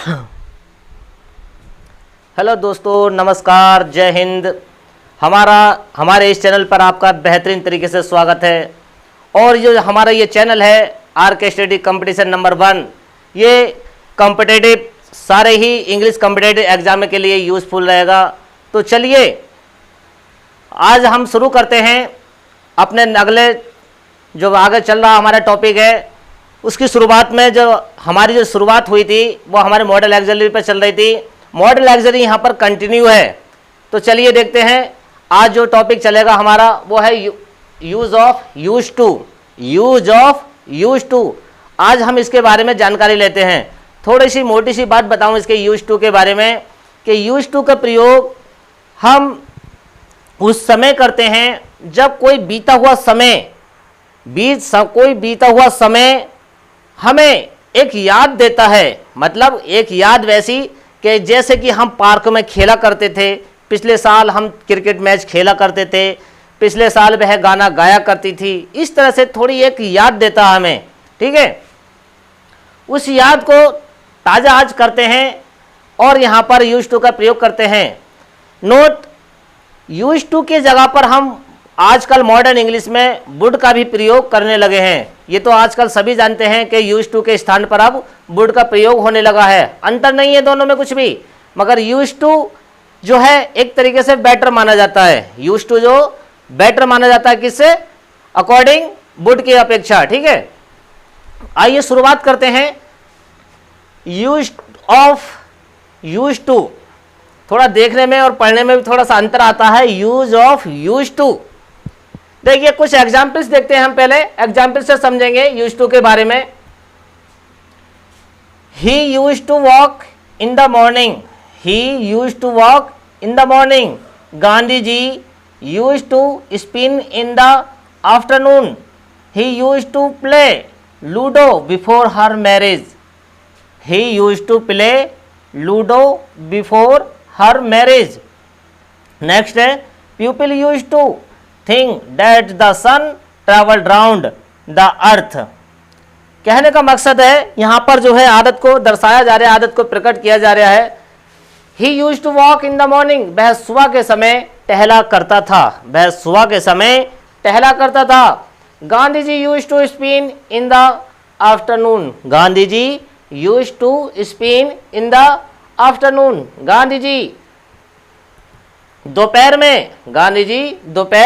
Hello दोस्तों, नमस्कार, जय हिंद। हमारे इस चैनल पर आपका बेहतरीन तरीके से स्वागत है। और जो हमारा ये चैनल है RK स्टडी कंपटीशन नंबर 1, ये कॉम्पिटिटिव सारे ही इंग्लिश कॉम्पिटिटिव एग्जाम के लिए यूज़फुल रहेगा। तो चलिए आज हम शुरू करते हैं अपने अगले जो आगे चल रहा हमारा टॉपिक है उसकी शुरुआत में। जो हमारी जो शुरुआत हुई थी वो हमारे मॉडल ऑक्सिलरी पर चल रही थी। मॉडल ऑक्सिलरी यहाँ पर कंटिन्यू है। तो चलिए देखते हैं आज जो टॉपिक चलेगा हमारा वो है यूज़ ऑफ यूज टू। आज हम इसके बारे में जानकारी लेते हैं। थोड़ी सी मोटी सी बात बताऊं इसके यूज टू के बारे में कि यूज टू का प्रयोग हम उस समय करते हैं जब कोई बीता हुआ समय हमें एक याद देता है। मतलब एक याद वैसी कि जैसे कि हम पार्क में खेला करते थे, पिछले साल हम क्रिकेट मैच खेला करते थे, पिछले साल वह गाना गाया करती थी। इस तरह से थोड़ी एक याद देता है हमें, ठीक है। उस याद को ताज़ा आज करते हैं और यहाँ पर यूज टू का प्रयोग करते हैं। नोट, यूज टू की जगह पर हम आजकल मॉडर्न इंग्लिश में वुड का भी प्रयोग करने लगे हैं। ये तो आजकल सभी जानते हैं कि यूज टू के स्थान पर अब वुड का प्रयोग होने लगा है। अंतर नहीं है दोनों में कुछ भी, मगर यूज टू जो है एक तरीके से बेटर माना जाता है। यूज टू जो बेटर माना जाता है किससे? अकॉर्डिंग वुड की अपेक्षा, ठीक है। आइए शुरुआत करते हैं यूज टू। थोड़ा देखने में और पढ़ने में भी थोड़ा सा अंतर आता है। यूज टू देखिए, कुछ एग्जाम्पल्स देखते हैं हम। पहले एग्जाम्पल से समझेंगे यूज टू के बारे में। He use to walk in the morning. Gandhi ji use to spin in the afternoon. He use to play ludo before her marriage. Next है people use to think that the sun travelled round the earth. कहने का मकसद है यहाँ पर जो है आदत को दर्शाया जा रहा है, आदत को प्रकट किया जा रहा है। He use to walk in the morning, वह सुबह के समय टहला करता था। Gandhi ji use to spin in the afternoon. Gandhi ji दोपहर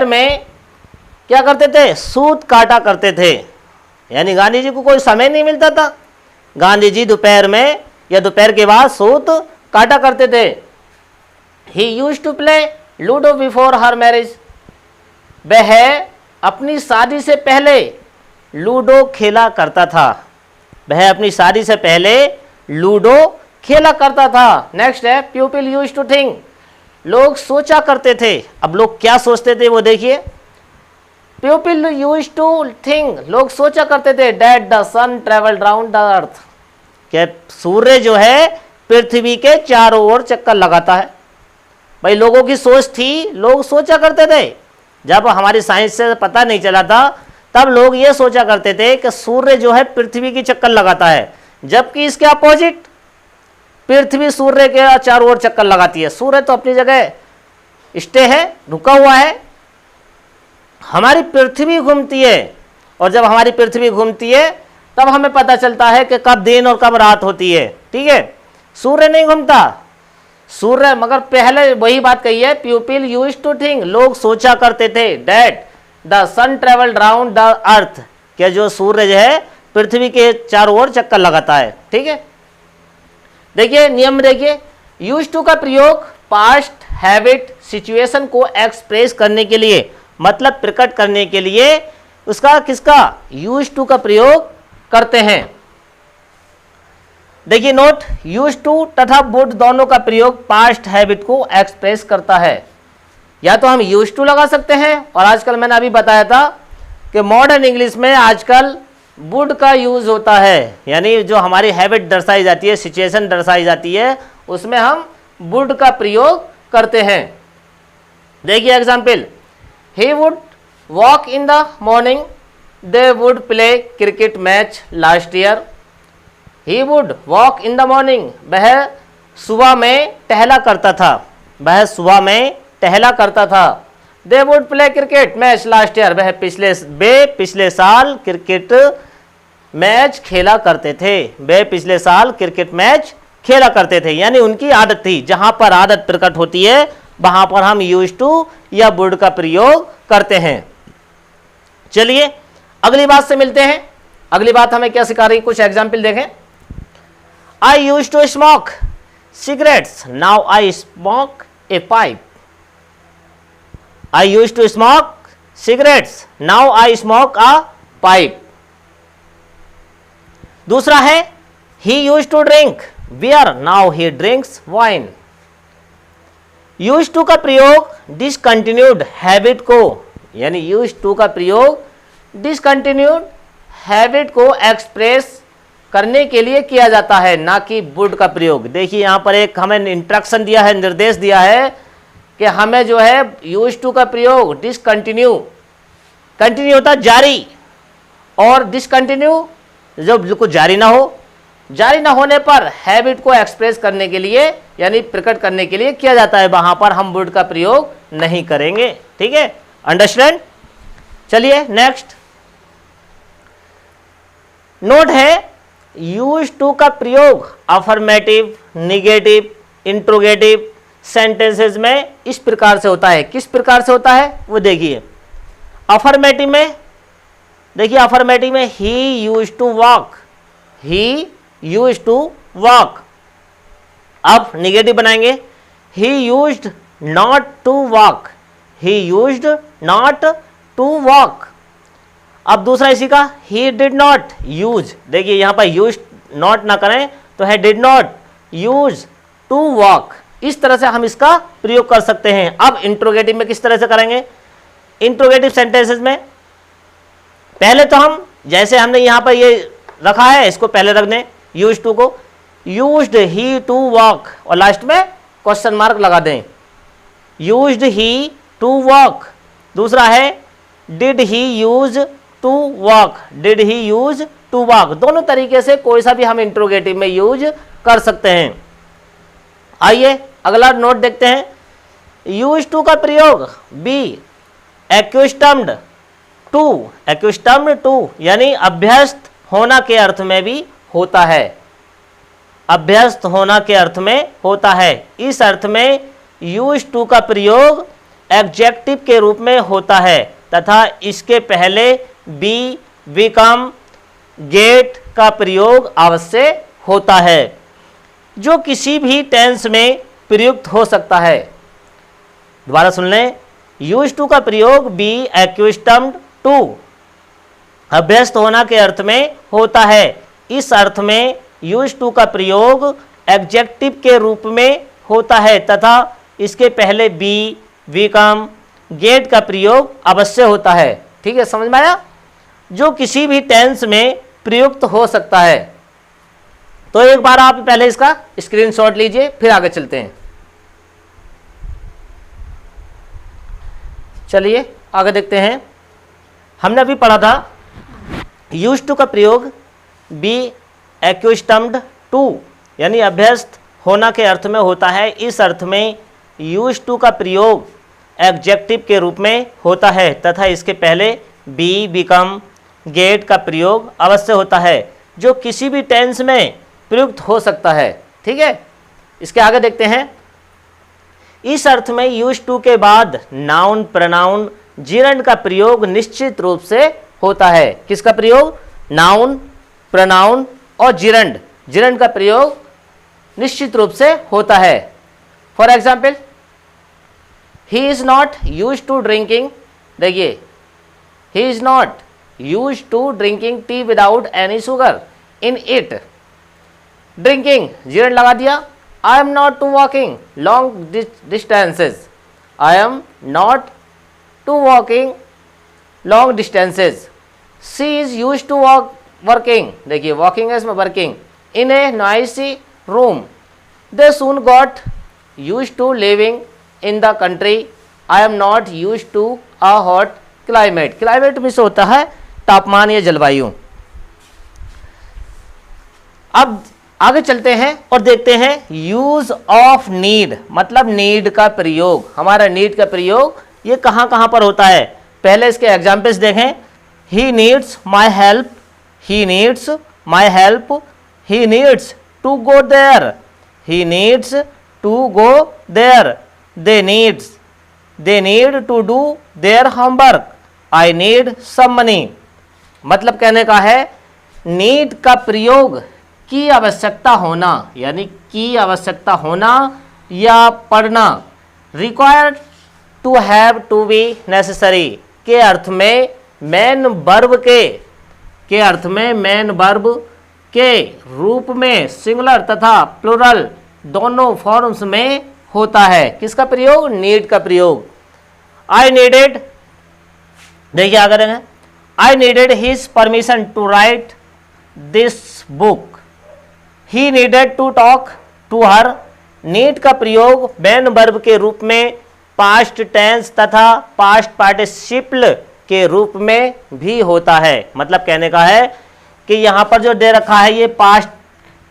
में क्या करते थे? सूत काटा करते थे। यानी गांधी जी को कोई समय नहीं मिलता था। गांधी जी दोपहर में या दोपहर के बाद सूत काटा करते थे। He use to play ludo before her marriage, वह अपनी शादी से पहले लूडो खेला करता था। नेक्स्ट है पीपल यूज टू थिंक, लोग सोचा करते थे। अब लोग क्या सोचते थे वो देखिए। पीपल यूज टू थिंक, लोग सोचा करते थे that the sun travelled round the earth, कि सूर्य जो है पृथ्वी के चारों ओर चक्कर लगाता है। भाई लोगों की सोच थी, लोग सोचा करते थे। जब हमारी साइंस से पता नहीं चला था तब लोग ये सोचा करते थे कि सूर्य जो है पृथ्वी की चक्कर लगाता है, जबकि इसके अपोजिट पृथ्वी सूर्य के चारों ओर चक्कर लगाती है। सूर्य तो अपनी जगह स्टे है, रुका हुआ है। हमारी पृथ्वी घूमती है, और जब हमारी पृथ्वी घूमती है तब हमें पता चलता है कि कब दिन और कब रात होती है, ठीक है। सूर्य नहीं घूमता, मगर पहले वही बात कही है, पीपल यूज टू थिंक, लोग सोचा करते थे that the sun travelled round the earth, कि जो सूर्य जो है पृथ्वी के चारों ओर चक्कर लगाता है, ठीक है। देखिए नियम, देखिए यूज टू का प्रयोग पास्ट हैबिट सिचुएशन को एक्सप्रेस करने के लिए, मतलब प्रकट करने के लिए उसका किसका यूज टू का प्रयोग करते हैं। देखिए नोट, यूज टू तथा वुड दोनों का प्रयोग पास्ट हैबिट को एक्सप्रेस करता है। या तो हम यूज टू लगा सकते हैं, और आजकल मैंने अभी बताया था कि मॉडर्न इंग्लिश में आजकल वुड का यूज होता है। यानी जो हमारी हैबिट दर्शाई जाती है, सिचुएशन दर्शाई जाती है, उसमें हम वुड का प्रयोग करते हैं। देखिए example, he would walk in the morning, they would play cricket match last year. He would walk in the morning, वह सुबह में टहला करता था, वह सुबह में टहला करता था। They would play cricket match last year, वह पिछले साल क्रिकेट मैच खेला करते थे, वे पिछले साल क्रिकेट मैच खेला करते थे। यानी उनकी आदत थी, जहां पर आदत प्रकट होती है वहां पर हम यूज टू या वुड का प्रयोग करते हैं। चलिए अगली बात से मिलते हैं। अगली बात हमें क्या सिखा रही है, कुछ एग्जाम्पल देखें। I use to smoke cigarettes, now I smoke a pipe. I use to smoke cigarettes, now I smoke a pipe. दूसरा है he use to drink beer, now he drinks wine. Use to का प्रयोग discontinued habit को, यानी use to का प्रयोग discontinued habit को express करने के लिए किया जाता है, ना कि वुड का प्रयोग। देखिए यहां पर एक हमें इंस्ट्रक्शन दिया है, निर्देश दिया है कि हमें जो है यूज टू का प्रयोग डिसकंटिन्यू, कंटिन्यू होता जारी, और डिसकंटिन्यू जब बिल्कुल जारी ना हो, जारी ना होने पर हैबिट को एक्सप्रेस करने के लिए यानी प्रकट करने के लिए किया जाता है, वहां पर हम वुड का प्रयोग नहीं करेंगे। ठीक है, अंडरस्टैंड। चलिए नेक्स्ट नोट है, यूज टू का प्रयोग अफर्मेटिव, निगेटिव, इंट्रोगेटिव सेंटेंसेस में इस प्रकार से होता है। किस प्रकार से होता है वो देखिए। अफर्मेटिव में देखिए, अफर्मेटिव में he use to walk, he use to walk. अब निगेटिव बनाएंगे, he used not to walk, he used not to walk. अब दूसरा इसी का, ही डिड नॉट यूज, देखिए यहां पर यूज नॉट ना करें तो है did not use to walk. इस तरह से हम इसका प्रयोग कर सकते हैं। अब इंट्रोगेटिव में किस तरह से करेंगे, इंट्रोगेटिव सेंटेंसेस में पहले तो हम जैसे हमने यहां पर ये रखा है इसको पहले रख दें, यूज टू को, यूज्ड ही टू वॉक, और लास्ट में क्वेश्चन मार्क लगा दें, यूज्ड ही टू वॉक। दूसरा है did he use to walk, did he use to walk. दोनों तरीके से कोई सा भी हम इंट्रोगेटिव में यूज कर सकते हैं। आइए अगला नोट देखते हैं, यूज टू का प्रयोग बी एक्यूस्टम्ड टू, एक्यूस्टम्ड टू यानी अभ्यस्त होना के अर्थ में भी होता है, अभ्यस्त होना के अर्थ में होता है। इस अर्थ में यूज टू का प्रयोग एडजेक्टिव के रूप में होता है तथा इसके पहले बी, बिकम, गेट का प्रयोग अवश्य होता है, जो किसी भी टेंस में प्रयुक्त हो सकता है। दोबारा सुन लें, यूज टू का प्रयोग बी एक्यूस्टम्ड टू अभ्यस्त होना के अर्थ में होता है। इस अर्थ में यूज टू का प्रयोग एडजेक्टिव के रूप में होता है तथा इसके पहले बी, बिकम, गेट का प्रयोग अवश्य होता है। ठीक है, समझ में आया, जो किसी भी टेंस में प्रयुक्त हो सकता है। तो एक बार आप पहले इसका स्क्रीनशॉट लीजिए, फिर आगे चलते हैं। चलिए आगे देखते हैं। हमने अभी पढ़ा था यूज टू का प्रयोग बी एक्यूस्टम्ड टू यानी अभ्यस्त होना के अर्थ में होता है। इस अर्थ में यूज टू का प्रयोग एडजेक्टिव के रूप में होता है तथा इसके पहले बी, बिकम, गेट का प्रयोग अवश्य होता है, जो किसी भी टेंस में प्रयुक्त हो सकता है। ठीक है, इसके आगे देखते हैं। इस अर्थ में यूज टू के बाद नाउन, प्रनाउन, जिरंड का प्रयोग निश्चित रूप से होता है। किसका प्रयोग, नाउन, प्रनाउन और जिरंड, जिरंड का प्रयोग निश्चित रूप से होता है। For example, he is not use to drinking, देखिए he is not use to drinking tea without any sugar in it. Drinking gerund लगा दिया। I am not to walking long distances, I am not to walking long distances. She is use to working, देखिए walking है इसमें working, in a noisy room. They soon got use to living in the country, I am not use to a hot climate. Climate में से होता है तापमान या जलवायु। अब आगे चलते हैं और देखते हैं यूज ऑफ नीड, मतलब नीड का प्रयोग। हमारा नीड का प्रयोग ये कहां कहां पर होता है, पहले इसके एग्जाम्पल्स देखें। He needs my help, he needs my help, he needs to go there, he needs to go there, they need to do their homework, I need some money. मतलब कहने का है नीड का प्रयोग की आवश्यकता होना, यानी की आवश्यकता होना या पढ़ना। Required to have, to be, necessary के अर्थ में मेन वर्ब के अर्थ में मेन वर्ब के रूप में सिंगुलर तथा प्लुरल दोनों फॉर्म्स में होता है। किसका प्रयोग? नीड का प्रयोग। आई नीडेड, देखिए आगे देखें, I needed his permission to write this book, he needed to talk to her. Need का प्रयोग मेन वर्ब के रूप में पास्ट टेंस तथा पास्ट पार्टिसिपल के रूप में भी होता है। मतलब कहने का है कि यहां पर जो दे रखा है ये पास्ट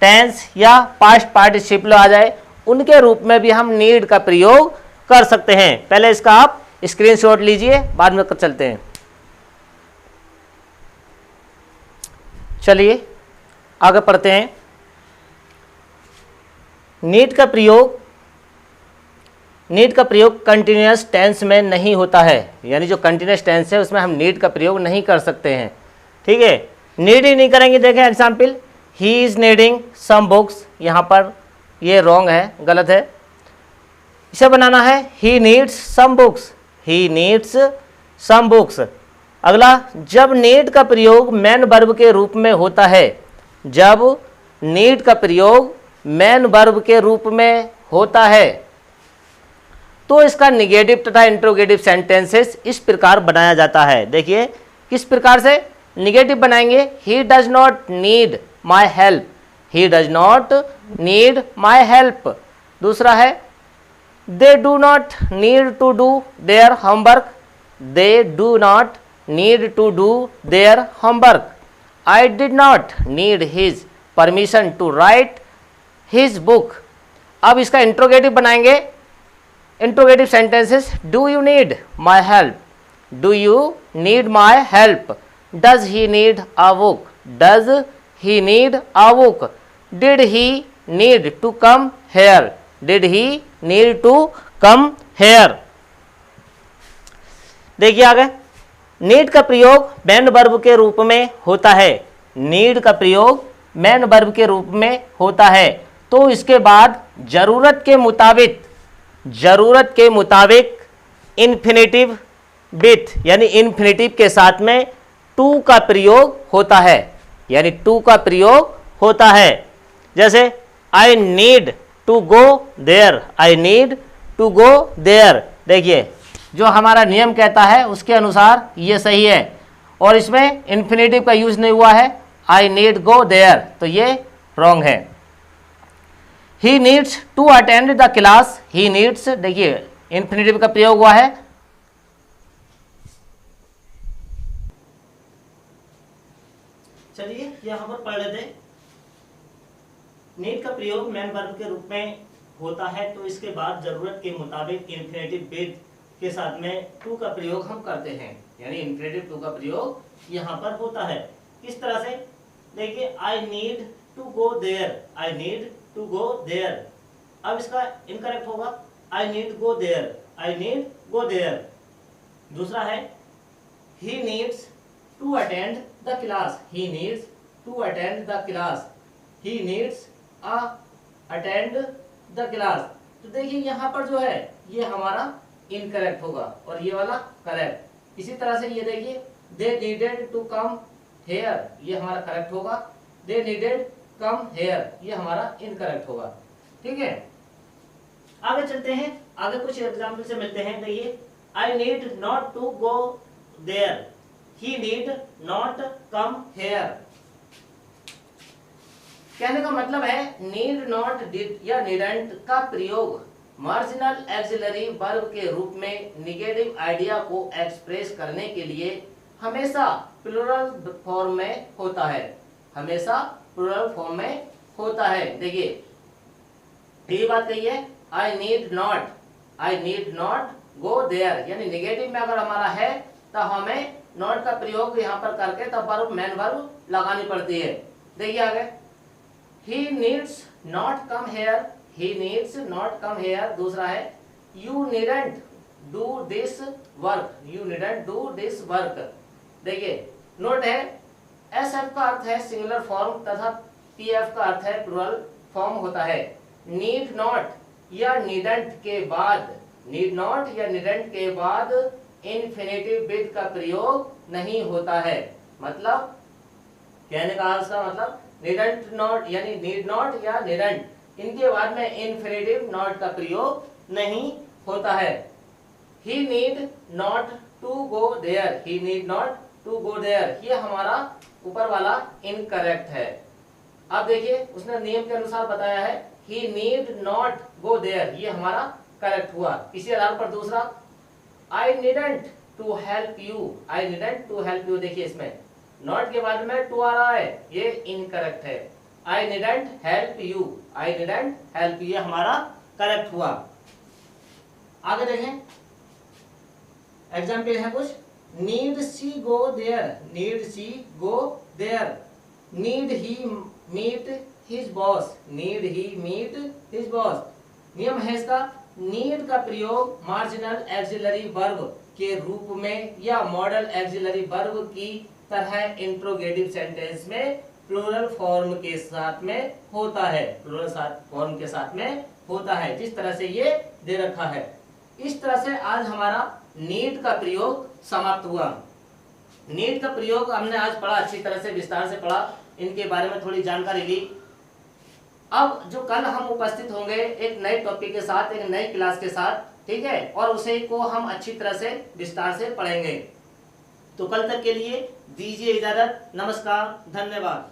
टेंस या पास्ट पार्टिसिपल आ जाए, उनके रूप में भी हम नीड का प्रयोग कर सकते हैं। पहले इसका आप स्क्रीनशॉट लीजिए, बाद में चलते हैं। चलिए आगे पढ़ते हैं। नीड का प्रयोग कंटिन्यूअस टेंस में नहीं होता है, यानी जो कंटिन्यूअस टेंस है उसमें हम नीड का प्रयोग नहीं कर सकते हैं। ठीक है, नीड ही नहीं करेंगे। देखें example, he is needing some books, यहाँ पर ये रॉन्ग है, गलत है। इसे बनाना है he needs some books, he needs some books. अगला, जब नीड का प्रयोग मेन वर्ब के रूप में होता है, जब नीड का प्रयोग मेन वर्ब के रूप में होता है तो इसका निगेटिव तथा इंट्रोगेटिव सेंटेंसेस इस प्रकार बनाया जाता है। देखिए किस प्रकार से निगेटिव बनाएंगे। He does not need my help, he does not need my help. दूसरा है, they do not need to do their homework, they do not need to do their homework. I did not need his permission to write his book. अब इसका interrogative बनाएंगे। Interrogative sentences, do you need my help, do you need my help, does he need a book, does he need a book, did he need to come here, did he need to come here. देखिए आगे, need का प्रयोग main verb के रूप में होता है, need का प्रयोग मेन वर्ब के रूप में होता है तो इसके बाद जरूरत के मुताबिक इन्फिनेटिव विथ, यानी इन्फिनेटिव के साथ में टू का प्रयोग होता है, यानी टू का प्रयोग होता है। जैसे I need to go there, I need to go there. देखिए जो हमारा नियम कहता है उसके अनुसार ये सही है और इसमें इन्फिनेटिव का यूज नहीं हुआ है, आई नीड गो देयर, तो ये रॉन्ग है। He needs to attend the class, he needs, देखिए इन्फिनेटिव का प्रयोग हुआ है। चलिए यहां पर पढ़ लेते हैं। नीड का प्रयोग मेन वर्ब के रूप में होता है तो इसके बाद जरूरत के मुताबिक इन्फिनेटिव विद के साथ में टू का प्रयोग हम करते हैं, यानी इन्फिनेटिव टू का प्रयोग यहां पर होता है। किस तरह से? देखिए I need to go there, I need to go there. अब इसका इनकरेक्ट होगा, I need go there, I need go there. दूसरा है, he needs to attend the class, he needs to attend the class, he needs attend the class. तो देखिए यहाँ पर जो है ये हमारा इनकरेक्ट होगा और ये वाला करेक्ट। इसी तरह से ये देखिए, they needed to come here, ये हमारा करेक्ट होगा, दे नीडेड कम हेयर, ये हमारा इनकरेक्ट होगा। ठीक है, आगे चलते हैं, आगे कुछ एग्जाम्पल से मिलते हैं। देखिए, I need not to go there, he need not come here. कहने का मतलब है नीड, नॉट, डिड या नीडेंट का प्रयोग मार्जिनल एक्सिलरी वर्ब के रूप में निगेटिव आइडिया को एक्सप्रेस करने के लिए हमेशा प्लुरल फॉर्म में होता है, हमेशा प्लुरल फॉर्म में होता है। देखिए ये बात कही है, I need not go there, यानी नेगेटिव में अगर हमारा है तो हमें नॉट का प्रयोग यहाँ पर करके तब वर्ब मेन वर्ब लगानी पड़ती है। देखिए आगे, he needs not come hair, दूसरा है you needn't do this work, देखिए नोट है एस एफ का अर्थ है सिंगुलर फॉर्म तथा पी एफ का अर्थ है प्लुरल फॉर्म होता है। नीड नॉट या नीडंट के बाद इन्फिनेटिव विद का प्रयोग नहीं होता है। मतलब कहने का इसका मतलब नीडंट नॉट यानी नीड नॉट या नीडंट इनके बाद में इन्फिनेटिव नॉट का प्रयोग नहीं होता है। He need not to go there, ये हमारा ऊपर वाला इनकरेक्ट है। अब देखिए उसने नियम के अनुसार बताया है he need not go there, ये हमारा करेक्ट हुआ। इसी आधार पर दूसरा आई नीडंट टू हेल्प यू, देखिए इसमें नॉट के बाद में टू आ रहा है, ये इनकरेक्ट है। आई नीडंट हेल्प यू, ये हमारा करेक्ट हुआ। आगे देखें एग्जाम्पल है कुछ, need she go there, need he meet his boss, नियम है इसका, नीड का प्रयोग मार्जिनल एक्सिलरी वर्ब के रूप में या मॉडल एक्सिलरी वर्ब की तरह इंट्रोगेटिव सेंटेंस में प्लूरल फॉर्म के साथ में होता है, जिस तरह से ये दे रखा है। इस तरह से आज हमारा नीड का प्रयोग समाप्त हुआ। नीड का प्रयोग हमने आज पढ़ा, अच्छी तरह से विस्तार से पढ़ा, इनके बारे में थोड़ी जानकारी ली। अब जो कल हम उपस्थित होंगे एक नए टॉपिक के साथ, एक नई क्लास के साथ, ठीक है, और उसे को हम अच्छी तरह से विस्तार से पढ़ेंगे। तो कल तक के लिए दीजिए इजाजत, नमस्कार, धन्यवाद।